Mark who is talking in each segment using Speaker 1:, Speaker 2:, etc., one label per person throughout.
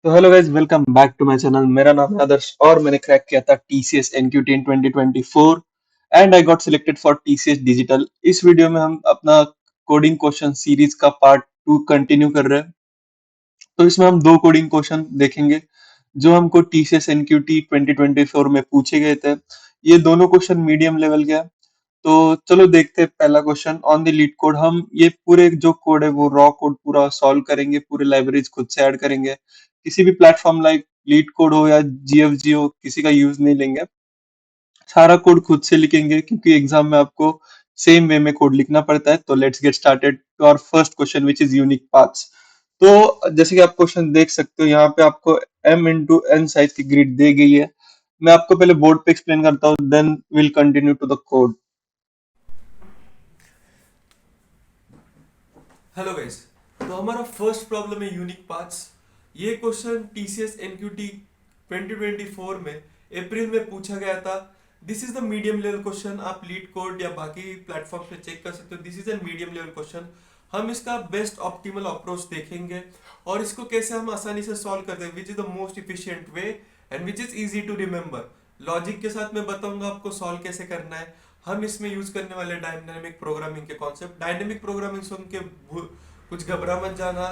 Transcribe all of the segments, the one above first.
Speaker 1: तो hello guys, welcome back to my channel. मेरा नाम है आदर्श और मैंने क्रैक किया था TCS NQT in 2024 and I got selected for TCS digital. इस वीडियो में हम अपना कोडिंग क्वेश्चन सीरीज का पार्ट 2 कंटिन्यू कर रहे हैं। तो इसमें हम दो कोडिंग क्वेश्चन देखेंगे जो हमको टीसीएस एनक्यूटी 2024 में पूछे गए थे। ये दोनों क्वेश्चन मीडियम लेवल के हैं। तो चलो देखते हैं पहला question on the leet code. हम ये पूरे जो कोड है वो रॉ कोड पूरा सॉल्व करेंगे, पूरे लाइब्रेरीज खुद से ऐड करेंगे। किसी भी प्लेटफॉर्म लाइक लीड कोड हो या जीएफजी हो, किसी का यूज नहीं लेंगे। सारा कोड खुद से लिखेंगे क्योंकि एग्जाम में आपको सेम वे में कोड लिखना पड़ता है। तो let's get started to our first question which is unique paths. तो जैसे कि आप क्वेश्चन देख सकते हो, यहाँ पे आपको m इंटू एन साइज की ग्रिड दी गई है। मैं आपको पहले बोर्ड पे एक्सप्लेन करता हूँ, then will continue to the code.
Speaker 2: Hello guys. तो हमारा फर्स्ट प्रॉब्लम है यूनिक पाथ्स। ये क्वेश्चन टीसीएस एनक्यूटी 2024 में अप्रैल में पूछा गया था। This is the medium level question. आप लीड कोड या बाकी प्लेटफॉर्म पे चेक कर सकते हो। This is a medium level question. हम इसका बेस्ट ऑप्टिमल अप्रोच देखेंगे और इसको कैसे हम आसानी से सॉल्व करते हैं, which is the most efficient way and which is easy to remember. Logic के साथ मैं बताऊंगा आपको सॉल्व कैसे करना है। हम इसमें यूज करने वाले डायनेमिक प्रोग्रामिंग के कॉन्सेप्ट। डायनेमिक प्रोग्रामिंग सुन के कुछ घबरा मत जाना।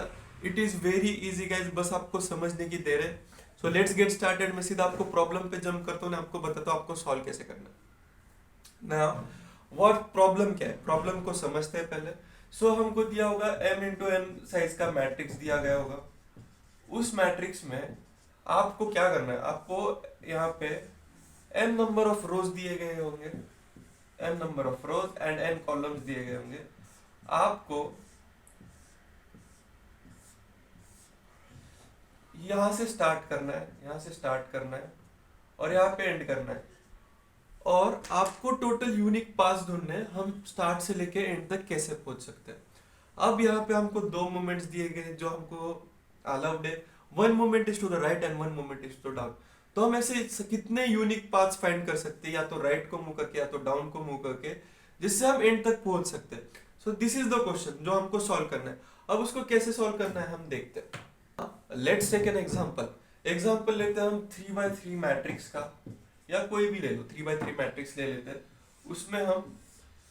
Speaker 2: It is very easy guys, बस आपको समझने की देर है। So let's get started. मैं सीधा आपको प्रॉब्लम पे जंप करता हूँ, आपको बताता हूँ आपको सॉल्व कैसे करना है। नाउ व्हाट प्रॉब्लम क्या है, प्रॉब्लम को समझते हैं पहले। सो हमको दिया होगा m इंटू एन साइज का मैट्रिक्स दिया गया होगा। उस मैट्रिक्स में आपको क्या करना है, आपको यहाँ पे n नंबर ऑफ रोज दिए गए होंगे, n number of rose and n columns दिए गए होंगे। आपको यहाँ से स्टार्ट करना है, यहाँ से स्टार्ट करना है और यहाँ पे एंड करना है। और आपको टोटल यूनिक पास ढूंढने हैं, हम स्टार्ट से लेके एंड तक कैसे पहुंच सकते हैं। अब यहाँ पे हमको दो मोमेंट्स दिए गए हैं जो हमको अलाउड है। One moment is to the right and one moment is to down. तो हम ऐसे कितने यूनिक पाथ्स फाइंड कर सकते हैं, या तो राइट को मूव करके या तो डाउन को मूव करके, जिससे हम एंड तक पहुंच सकते हैं। So this is the question जो हमको सॉल्व करना है। अब उसको कैसे सॉल्व करना है हम देखते हैं। Let's take an example. Example लेते हैं हम 3x3 मैट्रिक्स का, या कोई भी ले लो। 3x3 मैट्रिक्स ले लेते हैं। उसमें हम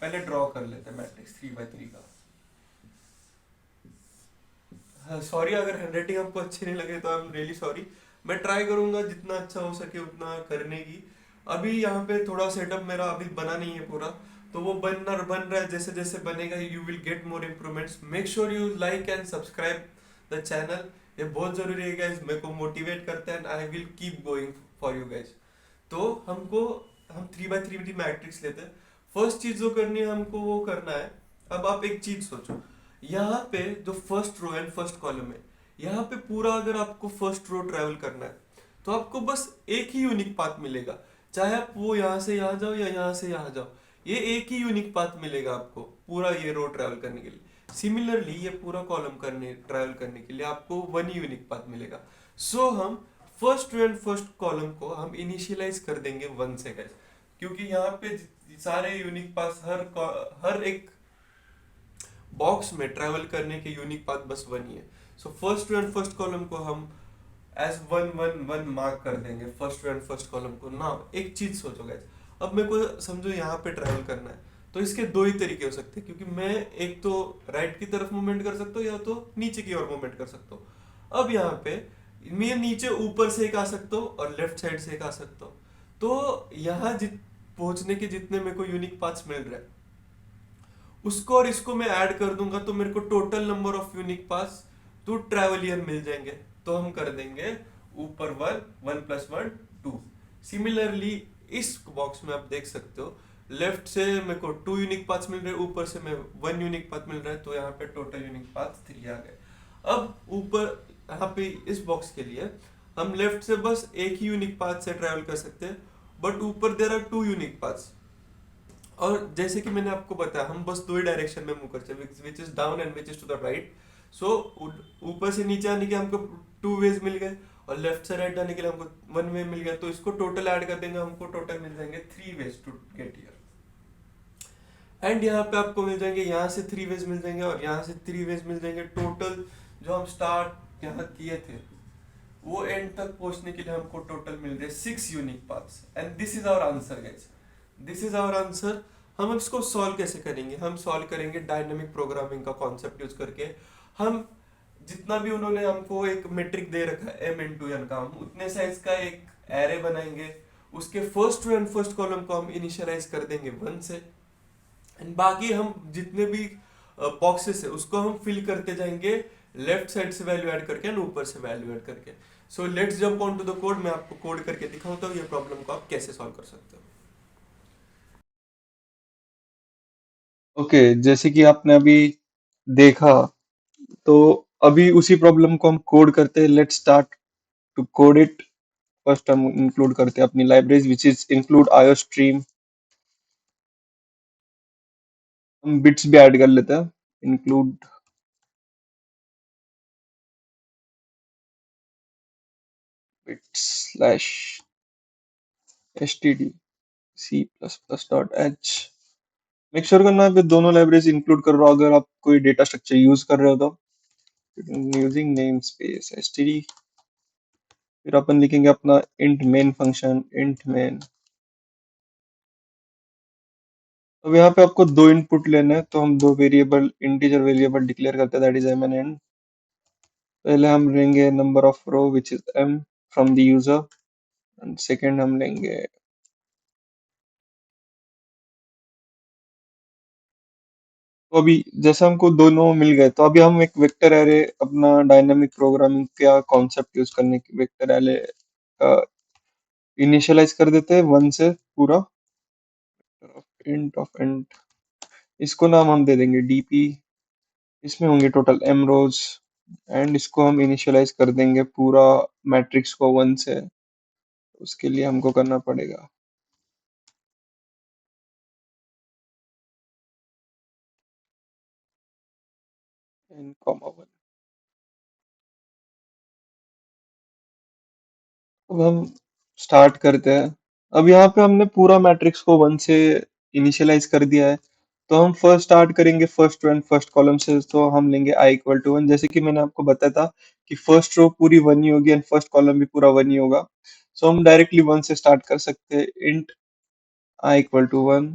Speaker 2: पहले ड्रॉ कर लेते हैं मैट्रिक्स 3x3 का। सॉरी अगर हैंडराइटिंग आपको अच्छी नहीं लगे तो आई एम रियली सॉरी। मैं ट्राई करूंगा जितना अच्छा हो सके उतना करने की। अभी यहाँ पे थोड़ा सेटअप मेरा अभी बना नहीं है पूरा, तो वो बन रहा है। जैसे जैसे बनेगा you will get more improvements. Make sure you like and subscribe the channel. ये बहुत जरूरी है गाइज, मेरे को मोटिवेट करता है and I will keep going for you guys. तो हमको हम 3x3 मैट्रिक्स लेते हैं। फर्स्ट चीज जो करनी है हमको वो करना है। अब आप एक चीज सोचो, यहाँ पे जो first row and first column है, यहाँ पे पूरा अगर आपको फर्स्ट रो ट्रेवल करना है तो आपको बस एक ही यूनिक पाथ मिलेगा। चाहे आप वो यहाँ से यहाँ जाओ या यहाँ से यहाँ जाओ, ये एक ही यूनिक पाथ मिलेगा आपको पूरा ये रो ट्रेवल करने के लिए। सिमिलरली ये पूरा कॉलम करने ट्रेवल करने के लिए आपको वन ही यूनिक पाथ मिलेगा। सो हम first row and first column को हम इनिशियलाइज कर देंगे वन से गाइस, क्योंकि यहाँ पे सारे यूनिक पाथ हर एक बॉक्स में ट्रेवल करने के यूनिक पाथ बस वन ही है। So first row and first column को हम as one one one mark कर देंगे, first row and first column को। ना एक चीज सोचो गाइस, अब मेरे को समझो यहाँ पे ट्रेवल करना है, तो इसके दो ही तरीके हो सकते हैं, क्योंकि मैं एक तो राइट की तरफ मूवमेंट कर सकता हूँ या तो नीचे की ओर मूवमेंट कर सकता हूँ। अब यहाँ पे मैं नीचे ऊपर से एक आ सकता हूँ और लेफ्ट साइड से एक आ सकता हूँ। तो यहाँ पहुंचने के जितने मेरे को यूनिक पाथ्स मिल रहे हैं, उसको और इसको मैं ऐड कर दूंगा तो मेरे को total number of unique pass to traveller मिल जाएंगे। तो हम कर देंगे ऊपर one, one plus one two. Similarly इस बॉक्स में आप देख सकते हो, लेफ्ट से मेरे को टू यूनिक पाथ्स मिल रहे हैं, ऊपर से मैं वन यूनिक पाथ मिल रहा है, तो यहाँ पे टोटल यूनिक पाथ थ्री आ गए। अब ऊपर यहाँ पे इस बॉक्स के लिए हम लेफ्ट से बस एक ही यूनिक पाथ से ट्रेवल कर सकते हैं, बट ऊपर there are two unique paths. और जैसे कि मैंने आपको बताया हम बस दो ही डायरेक्शन में मूव करते हैं, which is down and which is to the right. So ऊपर से नीचे आने के हमको टू वेज मिल गए और लेफ्ट से राइट जाने के लिए हमको वन वे मिल गया। तो इसको टोटल ऐड कर देंगे, हमको टोटल मिल जाएंगे three ways to get here. And यहाँ पे आपको मिल जाएंगे, यहाँ से थ्री वेज मिल जाएंगे और यहाँ से थ्री वेज मिल जाएंगे। टोटल जो हम स्टार्ट यहाँ किए थे वो एंड तक पहुंचने के लिए हमको टोटल मिल रहे 6 unique paths, and this is our answer guys. This is our answer. हम इसको सॉल्व कैसे करेंगे? हम सॉल्व करेंगे डायनेमिक प्रोग्रामिंग का कॉन्सेप्ट यूज करके। हम जितना भी उन्होंने हमको एक मेट्रिक दे रखा है m×n का, हम उतने साइज का एक एरे बनाएंगे। उसके first row and first column को हम इनिशियलाइज कर देंगे 1 से, एंड बाकी हम जितने भी बॉक्सेस है उसको हम फिल करते जाएंगे, लेफ्ट साइड से वैल्यू ऐड करके एंड ऊपर से वैल्यू ऐड करके। So let's jump on to the code. मैं आपको कोड करके दिखाऊंगा तो ये प्रॉब्लम को आप कैसे सॉल्व कर सकते हो।
Speaker 1: ओके, जैसे कि आपने अभी देखा, तो अभी उसी प्रॉब्लम को हम कोड करते हैं। Let's start to code it. First हम इंक्लूड करते हैं अपनी libraries which is include iostream. हम बिट्स भी ऐड कर लेते हैं। Include bits slash std c++ make sure करना है कि दोनों लाइब्रेरीज इंक्लूड कर रहे हो अगर आप कोई डेटा स्ट्रक्चर यूज कर रहे हो तो। यूजिंग नेम स्पेस std, फिर अपन लिखेंगे अपना int main function, int main. अब यहाँ पे आपको दो इनपुट लेने हैं, तो हम दो वेरिएबल इंटीजर वेरिएबल डिक्लेयर करते हैं, that is M N N. पहले हम लेंगे number of row which is m from the user, and second हम लेंगे। तो अभी जैसे हमको दोनों मिल गए, तो अभी हम एक वेक्टर एरे अपना डायनामिक प्रोग्रामिंग का कॉन्सेप्ट यूज करने की वेक्टर एरे इनिशियलाइज कर देते हैं 1 से पूरा। इंट ऑफ इंट, इसको नाम हम दे देंगे डीपी। इसमें होंगे टोटल m रोज, एंड इसको हम इनिशियलाइज कर देंगे पूरा मैट्रिक्स को 1 से। उसके लिए हमको करना पड़ेगा n,1। अब हम स्टार्ट करते हैं। अब यहाँ पे हमने पूरा मैट्रिक्स को 1 से इनिशियलाइज कर दिया है, तो हम फर्स्ट स्टार्ट करेंगे first row and first column से। तो हम लेंगे i=1, जैसे कि मैंने आपको बताया था कि फर्स्ट रो पूरी 1 ही होगी एंड फर्स्ट कॉलम भी पूरा 1 ही होगा। सो हम डायरेक्टली 1 से स्टार्ट कर सकते हैं। Int i=1,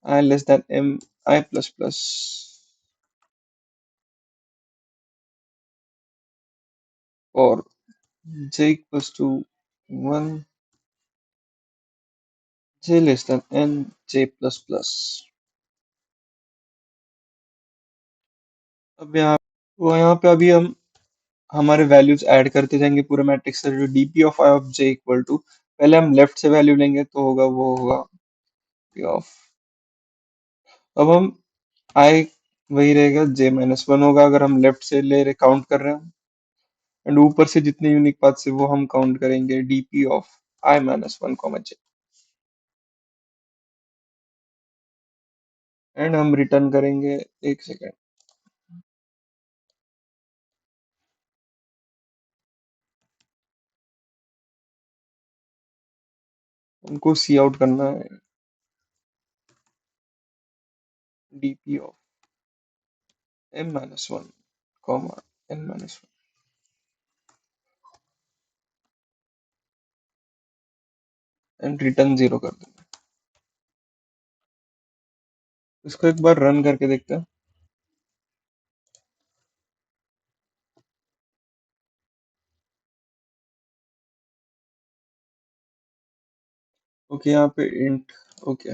Speaker 1: I less than m I plus plus, or j equals to 1, j less than n j plus plus। अब यहाँ पे अभी हम हमारे वैल्यूज ऐड करते जाएंगे पूरे मैट्रिक्स से। जो dp of j equal to, पहले हम लेफ्ट से वैल्यू लेंगे तो होगा वो होगा p ऑफ। अब हम i वही रहेगा, j-1 होगा अगर हम लेफ्ट से ले रहे काउंट कर रहे हैं, एंड ऊपर से जितने यूनिक पाथ से वो हम काउंट करेंगे dp of i-1 comma j। And हम रिटर्न करेंगे, एक सेकेंड, हमको सी आउट करना है dp of m-1 comma n-1, and return 0 कर देंगे। इसको एक बार रन करके देखते हैं। ओके, यहाँ पे इंट, ओके,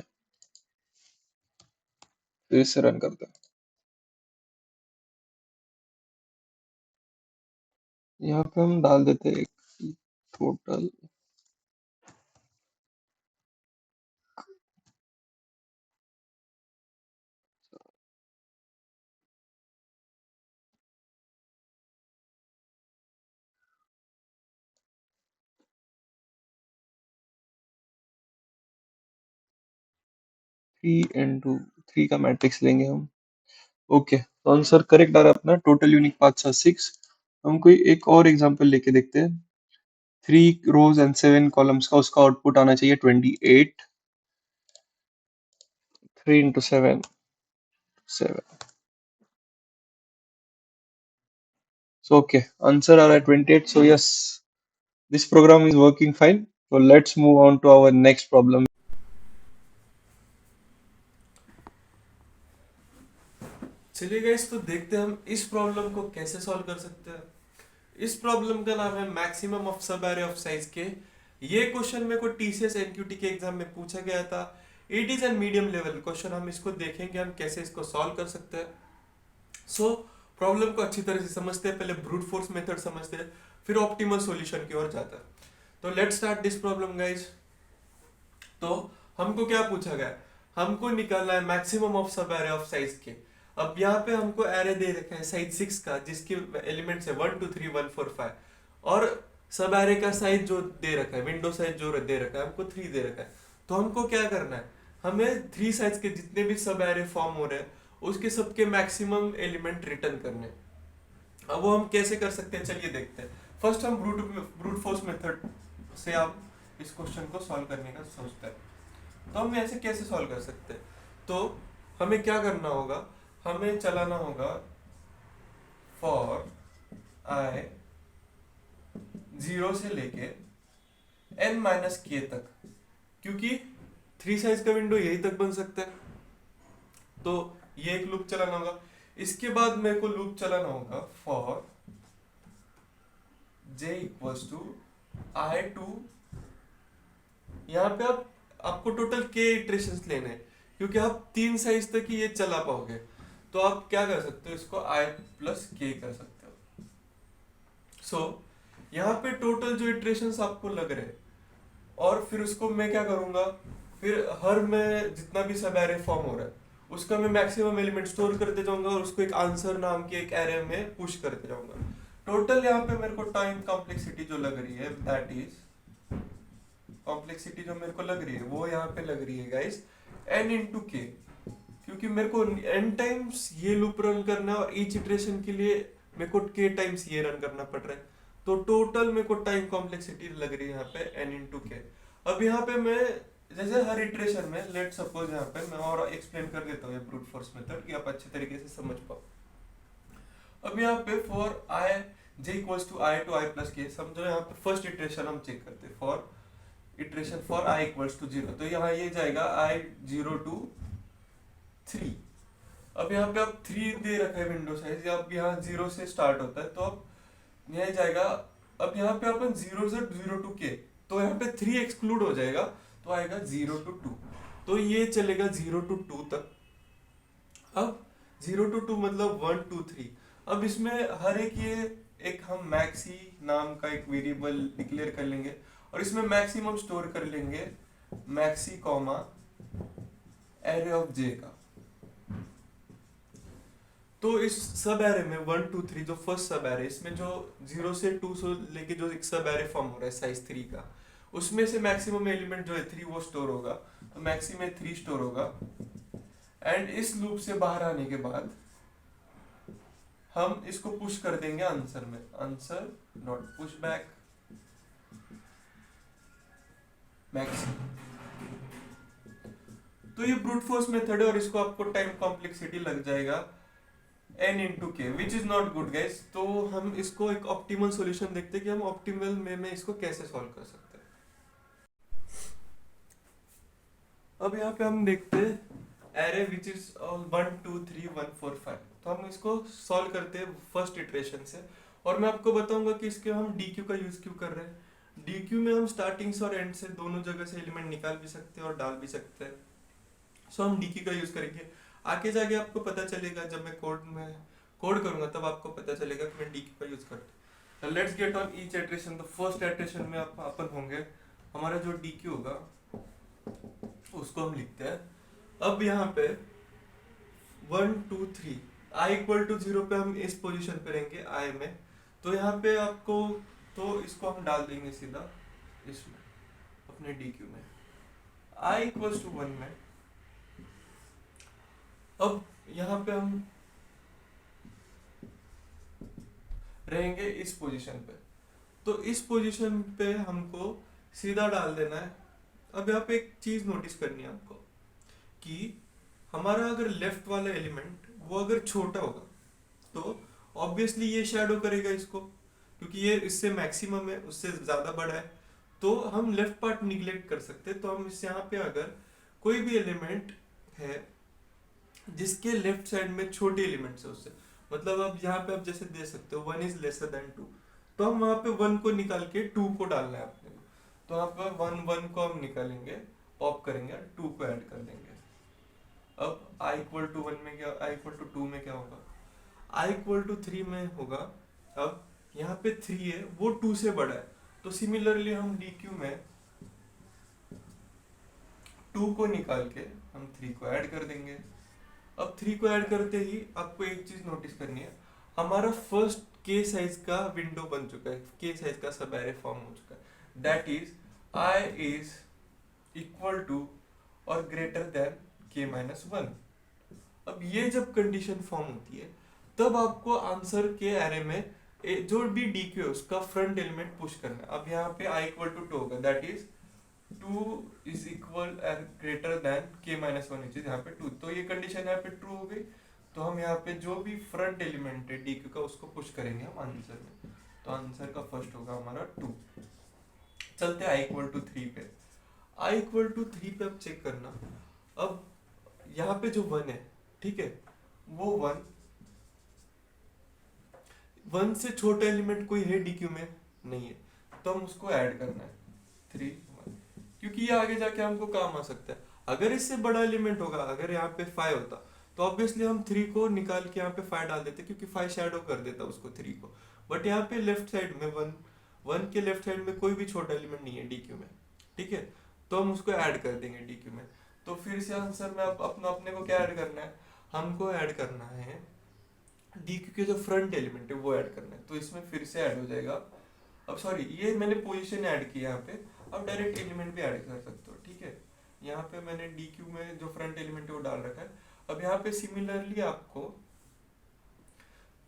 Speaker 1: फिर से रन करते हैं। यहाँ पे हम डाल देते हैं टोटल थ्री इंटू थ्री का मैट्रिक्स लेंगे हम। ओके, तो आंसर करेक्ट आ रहा है अपना। Total unique paths are 6। हम कोई एक और एग्जांपल लेके देखते हैं। 3 रोज एंड 7 कॉलम्स का उसका आउटपुट आना चाहिए 28। 3 into 7, 7। सो ओके, आंसर आ रहा है 28। So yes, This program is working fine. So let's move on to our next problem.
Speaker 2: चलिए गाइस, तो देखते हैं हम इस प्रॉब्लम को कैसे सॉल्व कर सकते हैं। इस प्रॉब्लम का नाम है मैक्सिमम ऑफ सब एरे ऑफ साइज के। ये क्वेश्चन मेरे को टीसीएस एनक्यूटी के एग्जाम में पूछा गया था। It is an medium level question. हम इसको देखेंगे हम कैसे इसको सॉल्व कर सकते हैं। सो प्रॉब्लम को अच्छी तरह से समझते हैं, पहले ब्रूट फोर्स मेथड समझते हैं, फिर ऑप्टिमल सॉल्यूशन की ओर जाता है। तो let's start this problem guys. तो हमको क्या पूछा गया है? हमको निकालना है मैक्सिमम ऑफ सब एरे ऑफ साइज के। अब यहाँ पे हमको एरे दे रखा है साइज 6 का, जिसके एलिमेंट्स है 1 2 3 1 4 5, और सब एरे का साइज जो दे रखा है, विंडो साइज जो दे रखा है हमको 3 दे रखा है। तो हमको क्या करना है? हमें 3 साइज के जितने भी सब एरे फॉर्म हो रहे हैं उसके सबके मैक्सिमम एलिमेंट रिटर्न करने। अब वो हम कैसे कर सकते हैं, चलिए देखते हैं। फर्स्ट हम ब्रूट फोर्स मेथड से आप इस क्वेश्चन को सॉल्व करने का सोचते हैं। तो हम ऐसे कैसे सॉल्व कर सकते हैं? तो हमें क्या करना होगा, हमें चलाना होगा फॉर आई 0 से लेके n माइनस के तक, क्योंकि 3 साइज का विंडो यही तक बन सकता है। तो ये एक लूप चलाना होगा। इसके बाद मेरे को लूप चलाना होगा for j equals to I to. यहाँ पे आपको टोटल k इटरेशंस लेने हैं, क्योंकि आप 3 साइज तक ही ये चला पाओगे। तो आप क्या कर सकते हो, इसको i प्लस k कर सकते हो। सो यहाँ पे टोटल जो इटरेशंस आपको लग रहे हैं, और फिर उसको मैं क्या करूंगा, फिर हर में जितना भी सब एरे फॉर्म हो रहा है उसका मैं मैक्सिमम एलिमेंट स्टोर करते जाऊंगा और उसको एक आंसर नाम के एक एरे में पुश करते जाऊंगा। टोटल यहाँ पे मेरे को टाइम कॉम्प्लेक्सिटी जो लग रही है, दैट इज कॉम्प्लेक्सिटी जो मेरे को लग रही है वो यहाँ पे लग रही है गाइस n इंटू के, क्योंकि मेरे को n टाइम्स ये लूप रन करना है और ईच इटरेशन के लिए मेरे को k टाइम्स ये रन करना पड़ रहा है। तो टोटल मेरे को टाइम कॉम्प्लेक्सिटी लग रही है यहाँ पे n इंटू के। अब यहाँ पे मैं जैसे हर इटरेशन में, लेट सपोज यहाँ पे मैं और एक्सप्लेन कर देता हूँ ये ब्रूट फोर्स मेथड कि आप अच्छे तरीके से समझ पाओ। अब यहाँ पे for I j equals to I plus K, समझो यहाँ पे फर्स्ट इटरेशन हम चेक करते हैं। For iteration for i equals to 0, तो यहाँ ये जाएगा i 0 to 3। अब यहाँ पे आप 3 दे रखा है विंडो साइज, अब यहाँ 0 से स्टार्ट होता है, तो अब यहाँ जाएगा। अब यहाँ पे अपन 0 से 0 to k, तो यहाँ पे 3 एक्सक्लूड हो जाएगा, तो आएगा 0 to 2। तो ये चलेगा 0 to 2 तक। अब 0 to 2 मतलब 1 2 3। अब इसमें हर एक ये एक हम मैक्सी नाम का एक वेरिएबल डिक्लेयर कर लेंगे और इसमें मैक्सिमम स्टोर कर लेंगे मैक्सी कॉमा एरे ऑफ जे का। तो इस सब एरे में 1 2 3 जो फर्स्ट सब एरे, इसमें जो 0 से 2 से लेके जो एक सब एरे फॉर्म हो रहा है साइज 3 का, उसमें से मैक्सिमम एलिमेंट जो है 3 वो स्टोर होगा। तो मैक्सी में 3 स्टोर होगा। एंड इस लूप से बाहर आने के बाद हम इसको पुश कर देंगे आंसर में, answer dot push back maxi. तो ये ब्रूट फोर्स मेथड है और इसको आपको टाइम कॉम्प्लेक्सिटी लग जाएगा n इंटू के, which is not good guys. तो हम इसको एक ऑप्टिमल सॉल्यूशन देखते हैं कि हम ऑप्टिमल में इसको कैसे सॉल्व कर सकते हैं। अब यहाँ पे हम देखते हैं एरे विच इज 1 2 3 1 4 5। तो हम इसको सॉल्व करते हैं फर्स्ट इटरेशन से, और मैं आपको बताऊंगा कि इसके हम डीक्यू का यूज क्यों कर रहे हैं। डीक्यू में हम स्टार्टिंग से और एंड से दोनों जगह से एलिमेंट निकाल भी सकते हैं और डाल भी सकते हैं। सो हम डीक्यू का यूज करेंगे। आगे जाके आपको पता चलेगा, जब मैं कोड करूंगा तब आपको पता चलेगा कि मैं डीक्यू का यूज करता हूँ। Let's get on each iteration. तो फर्स्ट इटरेशन में अपन होंगे, हमारा जो डीक्यू होगा उसको हम लिखते हैं। अब यहाँ पे 1 2 3 i इक्वल टू 0 पे हम इस पोजीशन पे रहेंगे i में। तो यहाँ पे आपको, तो इसको हम डाल देंगे सीधा इसमें अपने dq में, i इक्वल टू 1 में। अब यहाँ पे हम रहेंगे इस पोजीशन पे, तो इस पोजीशन पे हमको सीधा डाल देना है। अब यहाँ पे एक चीज नोटिस करनी है आपको कि हमारा अगर लेफ्ट वाला एलिमेंट वो अगर छोटा होगा तो ऑब्वियसली ये शैडो करेगा इसको, क्योंकि ये इससे मैक्सिमम है, उससे ज़्यादा बड़ा है। तो हम लेफ्ट पार्ट निग्लेक्ट कर सकते हैं। तो हम इस यहाँ पे अगर कोई भी एलिमेंट है जिसके लेफ्ट साइड में छोटे एलिमेंट्स है उससे, मतलब अब यहाँ पे आप जैसे दे सकते हो 1 is lesser than 2, तो हम वहाँ पे 1 को निकाल के 2 को डालना है अपने को। तो यहाँ पे 1 को हम निकालेंगे, पॉप करेंगे, 2 को ऐड कर देंगे। अब i=1 में क्या, i=2 में क्या होगा, i=3 में होगा। अब यहाँ पे 3 है, वो 2 से बड़ा है। तो सिमिलरली हम dq में 2 को निकाल के हम 3 को ऐड कर देंगे। अब 3 को ऐड करते ही आपको एक चीज नोटिस करनी है, हमारा फर्स्ट के साइज का विंडो बन चुका है, के साइज का सब एरे फॉर्म हो चुका है। That is I is equal to और ग्रेटर देन k-1। अब ये जब कंडीशन फॉर्म होती है, तब आपको आंसर के एरे में जो भी डी क्यू है उसका फ्रंट एलिमेंट पुश करना है। अब यहाँ पे i=2 होगा, that is 2 is equal and greater than k-1, which is यहाँ पे 2। तो ये कंडीशन यहाँ पे ट्रू हो गई। तो हम यहाँ पे जो भी फ्रंट एलिमेंट है डी क्यू का उसको पुश करेंगे हम आंसर में। तो आंसर का फर्स्ट होगा हमारा 2। चलते हैं i=3 पे। i=3 पे अब चेक करना। अब यहाँ पे जो 1 है, ठीक है, वो 1 से छोटा एलिमेंट कोई है डीक्यू में, नहीं है। तो हम उसको ऐड करना है 3 1, क्योंकि ये आगे जाके हमको काम आ सकता है। अगर इससे बड़ा एलिमेंट होगा, अगर यहाँ पे 5 होता, तो ऑब्वियसली हम 3 को निकाल के यहाँ पे 5 डाल देते, क्योंकि 5 शैडो कर देता उसको 3 को। बट यहाँ पे लेफ्ट साइड में 1 के लेफ्ट साइड में कोई भी छोटा एलिमेंट नहीं है डीक्यू में, ठीक है। तो हम उसको ऐड कर देंगे डीक्यू में। तो फिर से आंसर में अपने को क्या ऐड करना है, हमको ऐड करना है डीक्यू के जो फ्रंट एलिमेंट है वो ऐड करना है। तो इसमें फिर से ऐड हो जाएगा। अब सॉरी, ये मैंने पोजीशन ऐड की यहाँ पे, अब डायरेक्ट एलिमेंट भी ऐड कर सकते हो, ठीक है। यहाँ पे मैंने डीक्यू में जो फ्रंट एलिमेंट है वो डाल रखा है। अब यहाँ पे सिमिलरली आपको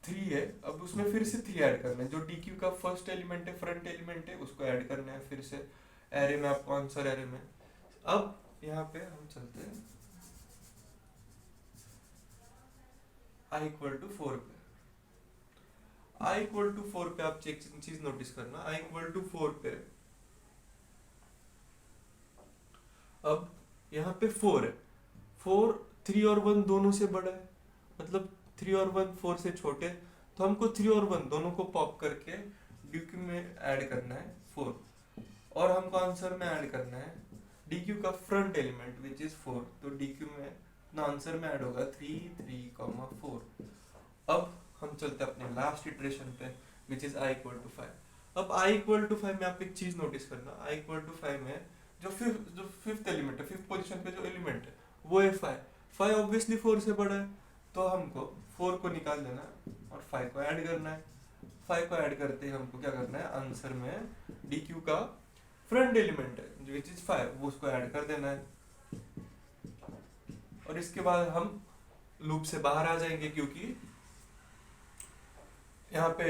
Speaker 2: 3 है, अब उसमें फिर से 3 ऐड करना है। जो डीक्यू का फर्स्ट एलिमेंट है, फ्रंट एलिमेंट है, उसको ऐड करना है फिर से एरे में, आपको आंसर एरे में। अब यहाँ पे हम चलते हैं i=4 पे। i=4 पे आप चेक चीज नोटिस करना, i=4 पे अब यहाँ पे 4 है। 4 3 और 1 दोनों से बड़ा है, मतलब 3 और 1 4 से छोटे हैं। तो हमको 3 और 1 दोनों को पॉप करके डीक्यू में ऐड करना है 4, और हमको आंसर में ऐड करना है डीक्यू का फ्रंट एलिमेंट विच इज 4। तो डीक्यू में अपना आंसर में ऐड होगा 3 3 4। अब हम चलते हैं अपने लास्ट इटरेशन पे, विच इज i=5। अब i=5 में आप एक चीज नोटिस करना, i=5 में जो फिफ्थ एलिमेंट है, फिफ्थ पोजीशन पे जो एलिमेंट है वो है 5। 5 ऑब्वियसली 4 से बड़ा है। तो हमको 4 को निकाल देना है और 5 को ऐड करना है। 5 को ऐड करते ही हमको क्या करना है, आंसर में dq का फ्रंट एलिमेंट है विच इज 5, वो उसको ऐड कर देना है। और इसके बाद हम लूप से बाहर आ जाएंगे, क्योंकि यहाँ पे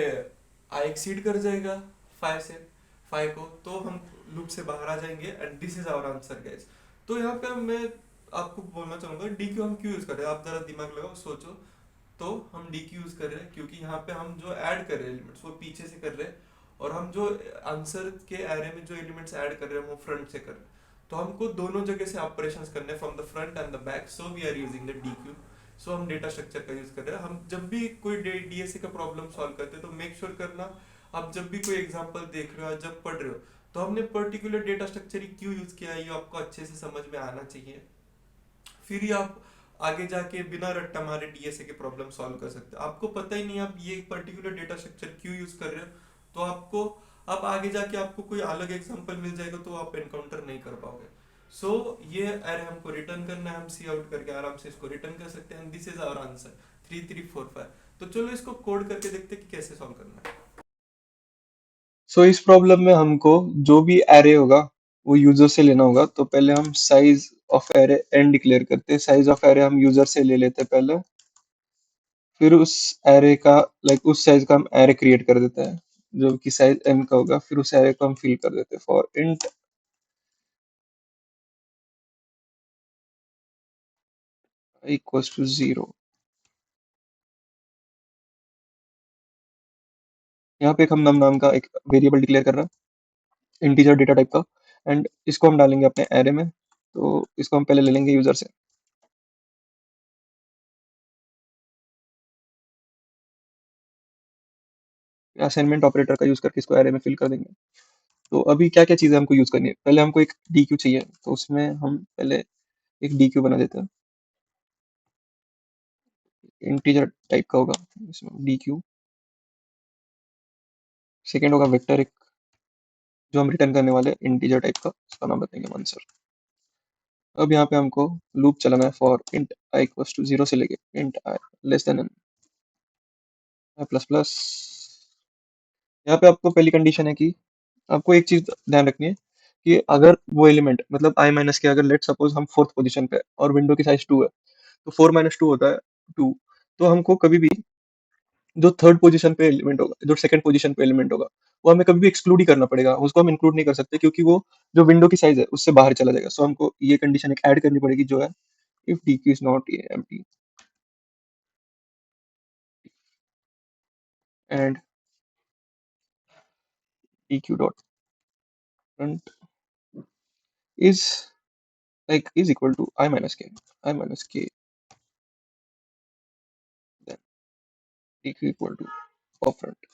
Speaker 2: आई एक्सीड कर जाएगा 5 से 5 को, तो हम लूप से बाहर आ जाएंगे and this is our answer guys. तो यहाँ पे मैं आपको बोलना चाहूंगा डी क्यू हम क्यों यूज कर रहे हैं, आप जरा दिमाग लगाओ सोचो। तो हम डी क्यू यूज कर रहे हैं क्योंकि यहाँ पे हम जो ऐड कर रहे हैं एलिमेंट्स वो पीछे से कर रहे हैं, और हम जो आंसर के एरे में जो एलिमेंट्स ऐड कर रहे हैं वो फ्रंट से कर रहे हैं। तो हमको दोनों जगह से ऑपरेशंस करने from the front and the back, so we are using the D Q. So हम डेटा स्ट्रक्चर का यूज कर रहे हैं। हम जब भी कोई डीएसए का प्रॉब्लम सॉल्व करते हैं तो मेक श्योर करना, आप जब भी कोई एग्जांपल देख रहे हो या जब पढ़ रहे हो, तो हमने पर्टिकुलर डेटा स्ट्रक्चर ही क्यों यूज किया है ये आपको अच्छे से समझ में आना चाहिए। फिर ही आप आगे जाके बिना रट्टा मारे डीएसए के प्रॉब्लम सॉल्व कर सकते हो। आपको पता ही नहीं आप ये पर्टिकुलर डेटा स्ट्रक्चर क्यों यूज कर रहे हो, तो आपको अब आगे जाके आपको कोई अलग एग्जांपल मिल जाएगा तो आप एनकाउंटर नहीं कर पाओगे। सो ये अरे हमको रिटर्न करना है, हम सी आउट करके आराम से इसको रिटर्न कर सकते हैं। This is our answer 3345। तो चलो इसको कोड करके देखते हैं कि कैसे सॉल्व करना है।
Speaker 1: सो इस प्रॉब्लम में हमको जो भी एरे होगा वो यूजर से लेना होगा। तो पहले हम size of array N declare करते हैं। साइज ऑफ एरे हम यूजर से ले लेते हैं पहले, फिर उस एरे का उस साइज का हम एरे क्रिएट कर देते हैं जो कि साइज एन का होगा। फिर उस एरे को हम फिल कर देते हैं फॉर इंट इक्वल्स टू 0। यहाँ पे एक हम नाम का एक वेरिएबल डिक्लेयर कर रहे हैं, इंटीजर डेटा टाइप का, एंड इसको हम डालेंगे अपने एरे में। तो इसको हम पहले ले लेंगे यूजर से, असाइनमेंट ऑपरेटर का यूज करके इसको एरे में फिल कर देंगे। तो अभी क्या क्या चीजें हमको यूज करनी है, पहले हमको एक डी क्यू चाहिए, तो उसमें हम पहले एक डी क्यू बना देते हैं, इंटीजर टाइप का होगा इसमें डी क्यू। सेकेंड होगा वेक्टर एक, जो हम रिटर्न करने वाले इंटीजर टाइप का, उसका नाम बताएंगे आंसर। अब यहाँ पे हमको लूप चलाना है for int i equals to 0 से लेके int i less than n plus plus. यहाँ पे आपको पहली कंडीशन है कि आपको एक चीज ध्यान रखनी है कि अगर वो एलिमेंट मतलब आई माइनस के, अगर लेट सपोज हम फोर्थ पोजीशन पे है और विंडो की साइज 2 है, तो 4 - 2 होता है 2। तो हमको कभी भी जो थर्ड पोजीशन पे एलिमेंट होगा, जो सेकंड पोजीशन पे एलिमेंट होगा, वो हमें कभी भी एक्सक्लूड ही करना पड़ेगा, उसको हम इंक्लूड नहीं कर सकते, क्योंकि वो जो विंडो की साइज है उससे बाहर चला जाएगा। सो हमको ये कंडीशन एक ऐड करनी पड़ेगी, जो है if D Q is not empty and D Q dot front is is equal to I minus k, then dq equal to of front।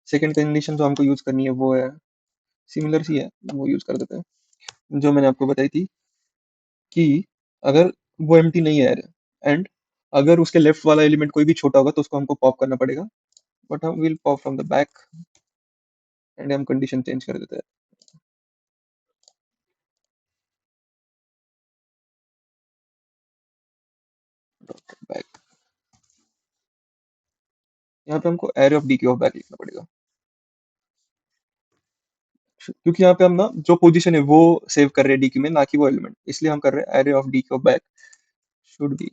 Speaker 1: Second condition जो हमको यूज करनी है वो है सिमिलर सी है, वो यूज कर देते हैं, जो मैंने आपको बताई थी कि अगर वो एम्प्टी नहीं है एंड अगर उसके लेफ्ट वाला एलिमेंट कोई भी छोटा होगा तो उसको हमको पॉप करना पड़ेगा, बट हम will pop from the back, and हम कंडीशन चेंज कर देते हैं बैक। यहाँ पे हमको array of D Q of back लिखना पड़ेगा, क्योंकि यहाँ पे हम ना जो पोजीशन है वो सेव कर रहे हैं डी क्यू में, ना कि वो एलिमेंट, इसलिए हम कर रहे हैं array of D Q of back should be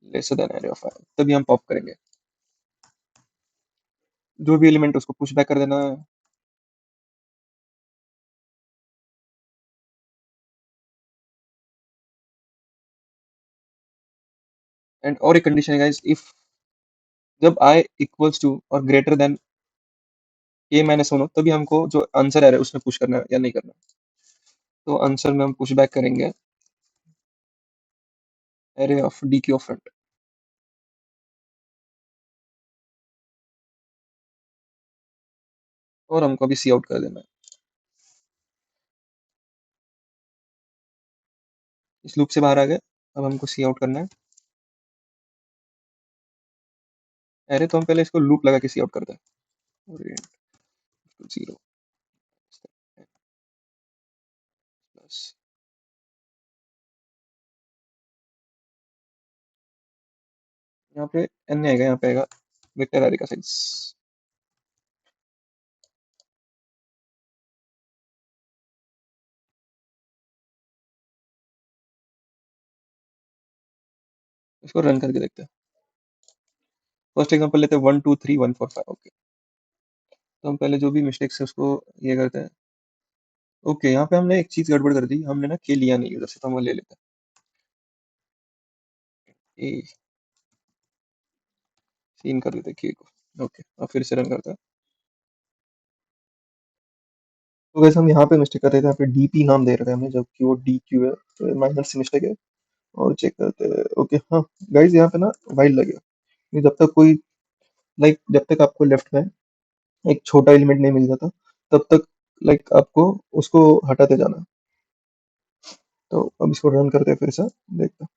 Speaker 1: lesser than array of i, तभी हम पॉप करेंगे जो भी एलिमेंट उसको पुश बैक कर देना है। एंड और एक कंडीशन है गाइस, इफ जब i इक्वल्स टू और greater then a minus one हो, तभी हमको जो आंसर आ रहा है उसमें पुश करना है या नहीं करना। तो आंसर में हम पुश बैक करेंगे array of D Q of front, और हमको अभी सी आउट कर देना है। इस लूप से बाहर आ गए, अब हमको सी आउट करना है एरे, तो हम पहले इसको लूप लगा के सी आउट करते हैं, जीरो प्लस, यहाँ पे एन आएगा, यहाँ पे आएगा वेक्टर एरे का साइज। इसको रन करके देखते हैं। फर्स्ट एग्जांपल लेते हैं 1 2 3 1 4 5। ओके, तो हम पहले जो भी मिस्टेक्स है उसको ये करते हैं। ओके, यहाँ पे हमने एक चीज गड़बड़ कर दी, हमने ना के लिया नहीं यूजर से, तो हम वो ले लेते हैं, ए सीन कर देते हैं के को। ओके, अब फिर से रन करते हैं। तो वैसे हम यहाँ पे मिस्टेक कर रहे थे, यहाँ पे डीपी नाम दे रहे थे हमने, जबकि वो डी क्यू है, तो माइनर सी मिस्टेक है। और चेक करते हैं। ओके हाँ गाइज, यहाँ पे ना वाइल लगेगा, ये जब तक कोई जब तक आपको लेफ्ट में एक छोटा एलिमेंट नहीं मिल जाता, तब तक आपको उसको हटाते जाना है। तो अब इसको रन करते हैं फिर से, देखते हैं।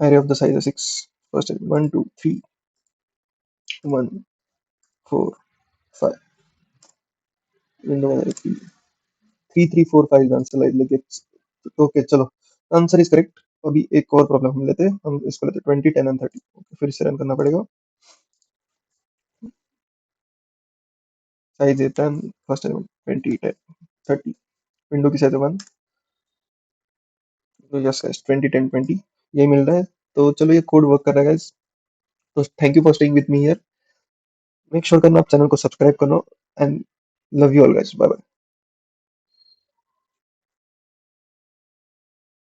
Speaker 1: एरे ऑफ द साइज है 6, फर्स्ट 1 2 3 1 4 5, विंडो में 3 3 4 5 आंसर लगे। ओके चलो, आंसर इज करेक्ट। अभी एक और प्रॉब्लम हम लेते हैं, हम इसको लेते हैं 20 10 एंड 30। फिर से रन करना पड़ेगा। साइज है 10, फर्स्ट एलिमेंट 20 10 30, विंडो की साइज है 1। तो यस गाइस, 20 10 20 यही मिल रहा है। तो चलो, ये कोड वर्क कर रहा है गाइस। तो thank you for staying with me here. Make sure करना आप चैनल को सब्सक्राइब करना, and love you all guys, bye bye.